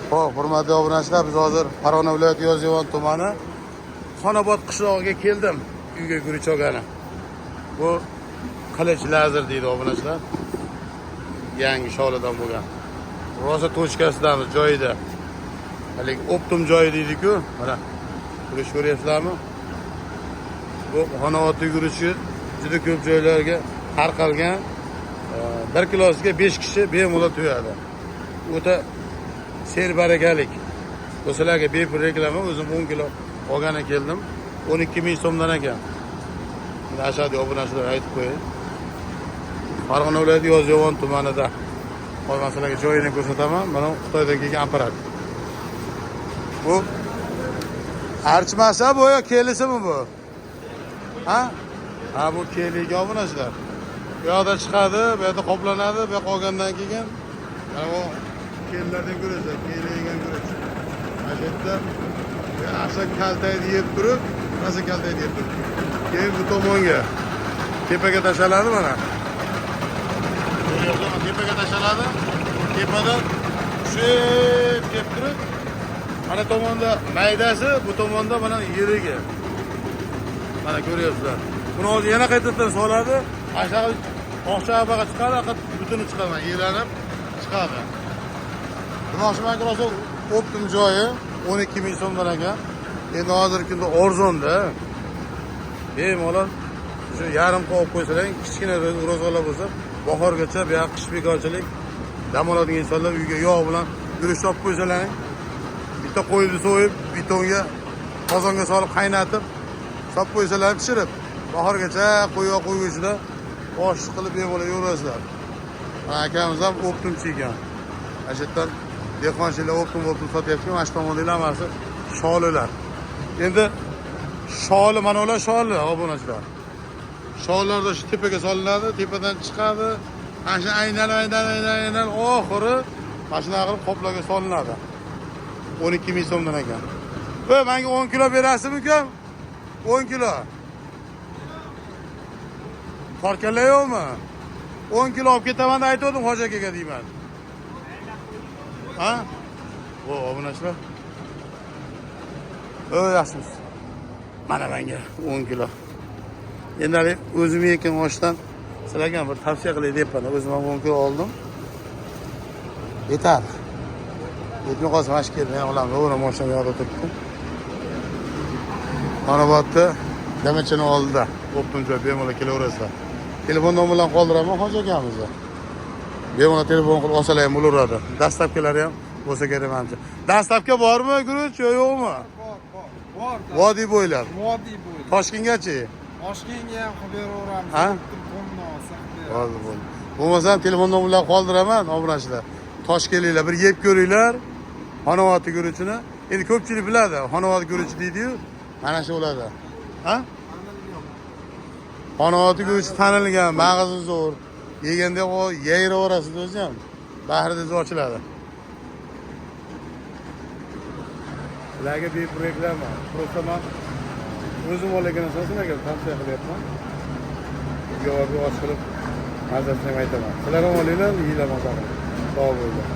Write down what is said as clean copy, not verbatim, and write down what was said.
Xo'p, hurmatli obunachilar, biz hozir Farg'ona viloyati Yozyovon tumani Xonobod qishlog'iga keldim. Uyga guruch olgani. Bu Qilich Lazer deydi obunachilar. Yangi shovlidan bo'lgan. Rosa tochkasidamiz joyida. Halik optim joyi deydi-ku. Mana guruch ko'ryapsizlarmi? Bu Xonobod guruchi juda ko'p joylarga tarqalgan. 1 kilosiga 5 kishi bemalol to'yadi. O'ta serbarakalik. Bu sizlarga bepul reklama, o'zim 10 kilo olgani keldim. 12 ming so'mdan ekan. Mana ashadi obunachilar aytib qo'ying. Farg'ona viloyati Yozyovon tumanida. Hozir sizlarga joyini ko'rsataman. Mana Xitoydan kelgan apparat. Bu archmasa bu yo kelisimi bu? Ha? Ha, bu keliga obunachilar. Bu yoqda chiqadi, bu yerda qoplanadi, bu yoqqa olgandan keyin mana bu kellardan ko'rasiz, keligan ko'rasiz. Mana yerda asha kaltayni yeb turib, nasıl kaltayni yeb turib. Keyin bu tomonga tepaga tashlanadi mana. Tepaga tashlanadi. Tepada shep kelib turib, mana tomonda maydasi, bu tomonda mana yeriga. Mana ko'ryapsizlar. Buni hozir yana qaytadan soladi. Aşağı oqchabaga chiqadi, butuni chiqadi, yelanib chiqadi. Demoqchimanki, rosa optim joyi 12 ming so'mdan ekan. Endi hozirgi kunda arzonda. Bemalol shu yarim qo'yib qo'ysalang, kichkina ro'zg'orlar bo'lsa, bahorgacha bu qish bekorchilik dam oladigan insonlar uyga yog' bilan guruch olib qo'ysalaring, bitta qo'yni so'yib, betonga qozonga solib qaynatib, solib qo'ysalar pishirib, bahorgacha qo'yib qo'yguvchilar bosh qilib bemalol yurasizlar. Akamiz ham optim chiygan. Ashitdan dehqonchilar optim sotyapti. Mana shu tomondagilar hammasi sholilar. Endi sholi mana ular sholi obunachilar. Shollarda shu tepaga solinadi, tepadan chiqadi. Mana shu aynan oxiri mana shunaqa qilib qoplarga solinadi. 12 ming so'mdan ekan. Voy, menga 10 kilo berasizmi ukam? 10 kilo. Farkalla yo'qmi? 10 kilo olib ketaman deb aytdim Hoji akaga deyman. Ha? O, obunachilar. Yaxshimiz. Mana menga 10 kilo. Endi o'zim yegan oshdan sizlarga bir tavsiya qilay deyapman. O'zim ham 10 kilo oldim. Yetar. Yetmay qolsa mash kelmay olamni, o'ra mashina yoqda turibdi. Xonobodda Damachani oldida optim joy bemalol kelaverasizlar. Telefon nomerini qoldiraman Hoji akamizni. Bemalol telefon qilib olsalar ham bo'laveradi. Dastavkalari ham bo'lsa kerak menimcha. Dastavka bormi, guruch yo'qmi? Bor. Vodiy bo'ylab. Vodiy bo'ylab. Toshkentgachi? Toshkentga ham qilib beraveramiz. Ha? Bo'ldi. Bo'lmasa telefon nomerlarini qoldiraman, obunachilar. Toshkentliklar bir yeb ko'ringlar. Xonobod guruchini. Endi ko'pchilik biladi, Xonobod guruchi deydi-yu. Mana shu bo'ladi. Ha? Xonobod guruchi tanilgan, mag'izi zo'r. Yeganda o yeyraverasiz o'zi ham. Bahridiz ochiladi. Ularga bepul reklama. Просто men o'zim olagan sizlarga tavsiya qilyapman. Javob ochib mazasini aytaman. Sizlar ham olinglar, yeylar masalan. Sog' bo'linglar.